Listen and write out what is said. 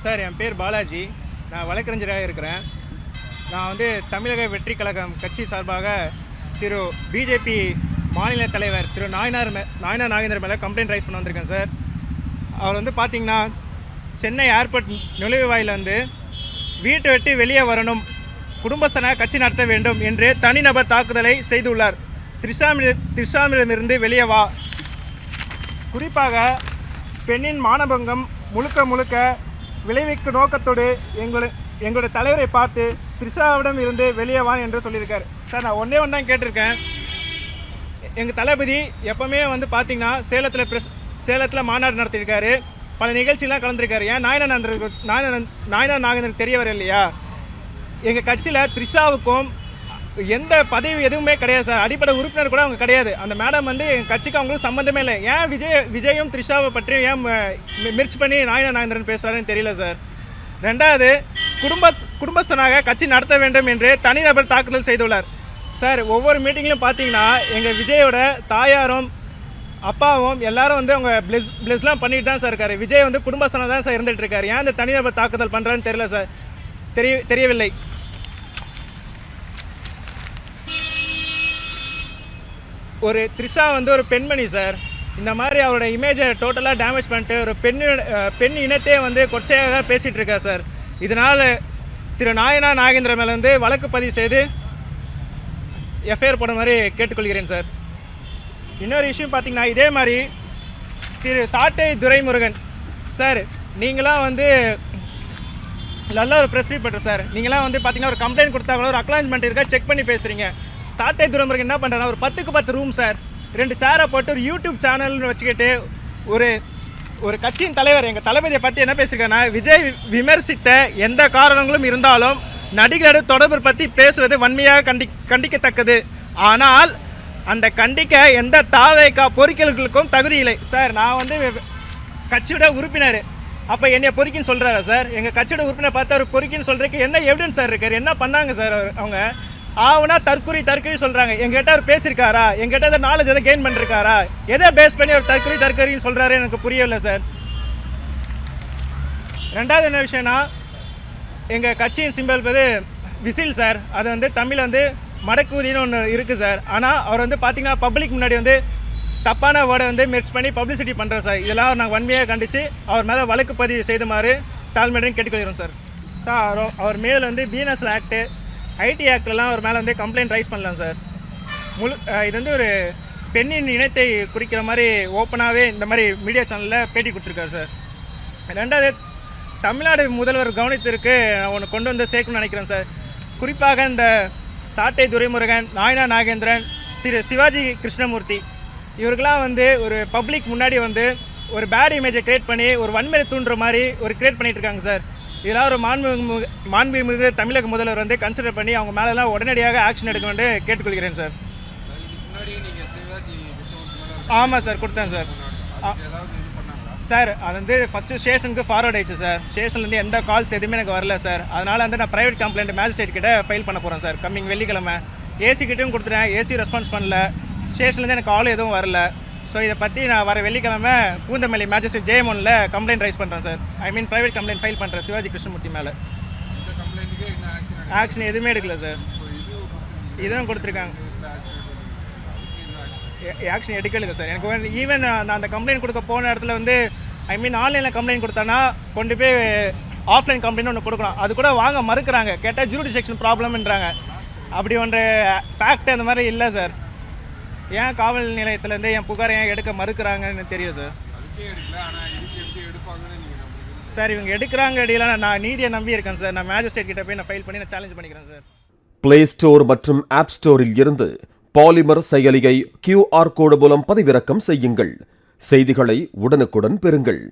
Sir என் பேர் பாலாஜி. நான் வழக்கறிஞராக இருக்கிறேன். நான் வந்து தமிழக வெற்றி கழகம் கட்சி சார்பாக திரு பிஜேபி மாநில தலைவர் திரு நாயனார் நாகேந்திரன் மேலே கம்ப்ளைண்ட் ரைஸ் பண்ண வந்திருக்கேன் சார். அவர் வந்து பார்த்திங்கன்னா சென்னை ஏர்போர்ட் நுழைவாயில் வந்து வீட்டை விட்டு வெளியே வரணும், குடும்பஸ்தனாக கட்சி நடத்த வேண்டும் என்று தனிநபர் தாக்குதலை செய்துள்ளார். திரிஷாமிடமிருந்து வெளியே வா. குறிப்பாக பெண்ணின் மானபங்கம் முழுக்க விளைவிக்கும் நோக்கத்தோடு எங்களுடைய தலைவரை பார்த்து திரிஷாவிடம் இருந்து வெளியே வா என்று சொல்லியிருக்காரு. சார் நான் ஒன்றே தான் கேட்டிருக்கேன். எங்கள் தளபதி எப்போவுமே வந்து பார்த்திங்கன்னா சேலத்தில் மாநாடு நடத்தியிருக்காரு, பல நிகழ்ச்சியெலாம் கலந்துருக்காரு. ஏன் நாயனார் நாகேந்திரன் தெரியவர் இல்லையா? எங்கள் கட்சியில் திரிஷாவுக்கும் எந்த பதவி எதுவுமே கிடையாது சார். அடிப்படை உறுப்பினர் கூட அவங்க கிடையாது. அந்த மேடம் வந்து எங்கள் கட்சிக்கு அவங்களுக்கு சம்மந்தமே இல்லை. ஏன் விஜயும் திரிஷாவை பற்றியும் ஏன் மிர்ச் பண்ணி நாயனார் நாகேந்திரன் பேசுகிறாருன்னு தெரியல சார். ரெண்டாவது, குடும்பஸ்தனாக கட்சி நடத்த வேண்டும் என்று தனிநபர் தாக்குதல் செய்துள்ளார். சார் ஒவ்வொரு மீட்டிங்லையும் பார்த்தீங்கன்னா எங்கள் விஜயோட தாயாரும் அப்பாவும் எல்லாரும் வந்து அவங்க பிளஸ்லாம் பண்ணிட்டு தான் சார் இருக்காரு. விஜய் வந்து குடும்பஸ்தனாக தான் சார் இருந்துகிட்டு இருக்காரு. ஏன் இந்த தனிநபர் தாக்குதல் பண்ணுறான்னு தெரியல சார், தெரியவில்லை. ஒரு திரிஷா வந்து ஒரு பெண்மணி சார். இந்த மாதிரி அவரோட இமேஜை டோட்டலாக டேமேஜ் பண்ணிட்டு ஒரு பெண் இனத்தையே வந்து கொச்சையாக பேசிகிட்டு இருக்கார் சார். இதனால் திரு நாயனார் நாகேந்திரன் மேலே வந்து வழக்கு பதிவு செய்து எஃப்ஐஆர் போட மாதிரி கேட்டுக்கொள்கிறேன் சார். இன்னொரு விஷயம் பார்த்தீங்கன்னா, இதே மாதிரி திரு சாட்டை துரைமுருகன் சார், நீங்களாம் வந்து நல்ல ஒரு ப்ரெஸ் ரிப்போர்ட்டர் சார். நீங்களாம் வந்து பார்த்தீங்கன்னா ஒரு கம்ப்ளைண்ட் கொடுத்தாங்களோ ஒரு அக்னாலஜ்மெண்ட் இருக்கா செக் பண்ணி பேசுகிறீங்க. சாட்டை துரைமுருகன் என்ன பண்ணுறாங்க, ஒரு 10க்கு 10 ரூம் சார், 2 சேரை போட்டு ஒரு யூடியூப் சேனல்னு வச்சுக்கிட்டு ஒரு கட்சியின் தலைவர் எங்கள் தளபதியை பற்றி என்ன பேசியிருக்காருன்னா, விஜய் விமர்சித்த எந்த காரணங்களும் இருந்தாலும் நடிகரோட தொடர்பு பற்றி பேசுவது வன்மையாக கண்டிக்கத்தக்கது. ஆனால் அந்த கண்டிக்க எந்த தாவேக்கா பொறிக்கல்களுக்கும் தகுதி இல்லை சார். நான் வந்து கட்சியோட உறுப்பினர், அப்போ என்னைய பொறிக்கின்னு சொல்கிறாரா சார்? எங்கள் கட்சியோட உறுப்பினர் பார்த்து அவர் பொறிக்கின்னு சொல்கிறதுக்கு என்ன எவிடன்ஸ் சார் இருக்கார்? என்ன பண்ணாங்க சார் அவங்க? ஆவுனா தற்கொலை சொல்கிறாங்க. எங்கிட்ட அவர் பேசியிருக்காரா? எங்கிட்ட அதை நாலேஜ் எதை கெயின் பண்ணிருக்காரா? எதை பேஸ் பண்ணி அவர் தற்கொலைன்னு சொல்கிறாரு எனக்கு புரியவில்லை சார். ரெண்டாவது என்ன விஷயம்னா, எங்கள் கட்சியின் சிம்பிள் வந்து விசில் சார். அது வந்து தமிழ் வந்து மடக்கூதின்னு ஒன்று இருக்குது சார். ஆனால் அவர் வந்து பார்த்திங்கன்னா பப்ளிக் முன்னாடி வந்து தப்பான வேர்டை வந்து மிர்ச் பண்ணி பப்ளிசிட்டி பண்ணுறோம் சார். இதெல்லாம் நாங்கள் வன்மையாக கண்டித்து அவர் மேலே வழக்கு பதிவு செய்துமாறு தாழ்மையுடன் கேட்டுக்கொள்கிறோம் சார். சார் அவர் மேல் வந்து பிஎன்எஸ் ஆக்ட்டு, ஐடி ஆக்ட்லாம் அவர் மேலே வந்து கம்ப்ளைண்ட் ரைஸ் பண்ணலாம் சார். இது வந்து ஒரு பெண்ணின் இனத்தை குறிக்கிற மாதிரி ஓப்பனாகவே இந்த மாதிரி மீடியா சேனலில் பேட்டி கொடுத்துருக்காரு சார். ரெண்டாவது, தமிழ்நாடு முதல்வர் கவனத்திற்கு ஒன்று கொண்டு வந்து சேர்க்கணும்னு நினைக்கிறேன் சார். குறிப்பாக இந்த சாட்டை துரைமுருகன், நாயனார் நாகேந்திரன், திரு சிவாஜி கிருஷ்ணமூர்த்தி இவர்களாம் வந்து ஒரு பப்ளிக் முன்னாடி வந்து ஒரு பேட் இமேஜை க்ரியேட் பண்ணி ஒரு வன்முறை தூண்டுற மாதிரி ஒரு க்ரியேட் பண்ணிகிட்டு இருக்காங்க சார். இதெல்லாம் ஒரு மாண்புமிகு தமிழக முதல்வர் வந்து கன்சிடர் பண்ணி அவங்க மேலெல்லாம் உடனடியாக ஆக்ஷன் எடுக்க வேண்டும் கேட்டுக்கொள்கிறேன் சார். ஆமாம் சார், கொடுத்தேன் சார். சார் அது வந்து ஃபஸ்ட்டு ஸ்டேஷனுக்கு ஃபார்வர்ட் ஆயிடுச்சு சார். ஸ்டேஷன்லேருந்து எந்த கால்ஸ் எதுவுமே எனக்கு வரல சார். அதனால் வந்து நான் ப்ரைவேட் கம்ப்ளைண்ட் மேஜிஸ்ட்ரேட் கிட்ட ஃபைல் பண்ண போகிறேன் சார் கம்மிங் வெள்ளிக்கிழமை. ஏசி கிட்டையும் கொடுத்துட்டேன், ஏசி ரெஸ்பான்ஸ் பண்ணல. ஸ்டேஷன்லேருந்து எனக்கு கால் எதுவும் வரல. ஸோ இதை பற்றி நான் வர வெள்ளிக்கிழமை பூந்தமல்லி மேஜிஸ்ட்ரேட் ஜெயமோனில் கம்ப்ளைண்ட் ரைஸ் பண்ணுறேன் சார். ப்ரைவேட் கம்ப்ளைண்ட் ஃபைல் பண்ணுறேன் சிவாஜி கிருஷ்ணமூர்த்தி மேலே. ஆக்ஷன் எதுவுமே எடுக்கல சார். இதுவும் கொடுத்துருக்காங்க, ஆக்ஷன் எடுக்கலுங்க சார். எனக்கு ஈவன் நான் அந்த கம்ப்ளைண்ட் கொடுக்க போன இடத்துல வந்து ஆன்லைனில் கம்ப்ளைண்ட் கொடுத்தேன்னா கொண்டு போய் ஆஃப்லைன் கம்ப்ளைண்ட் ஒன்று கொடுக்கணும். அது கூட வாங்க மறுக்கிறாங்க. கேட்டால் ஜூரிடிக்ஷன் ப்ராப்ளம்ன்றாங்க. அப்படி ஒன்று ஃபேக்ட் அந்த மாதிரி இல்லை சார். ஏன் காவல் நிலையத்திலேருந்து என் புகாரை ஏன் எடுக்க மறுக்கிறாங்கன்னு தெரியும் சார். சார் இவங்க எடுக்கிறாங்க அடியெல்லாம் நான் நீதியை நம்பி இருக்கேன் சார். நான் மேஜிஸ்ட்ரேட் கிட்ட போய் நான் ஃபைல் பண்ணி நான் சேலஞ்ச் பண்ணிக்கிறேன் சார். பிளே ஸ்டோர் மற்றும் ஆப் ஸ்டோரில் இருந்து பாலிமர் செயலியை QR கோடு மூலம் பதிவிறக்கம் செய்யுங்கள். செய்திகளை உடனுக்குடன் பெறுங்கள்.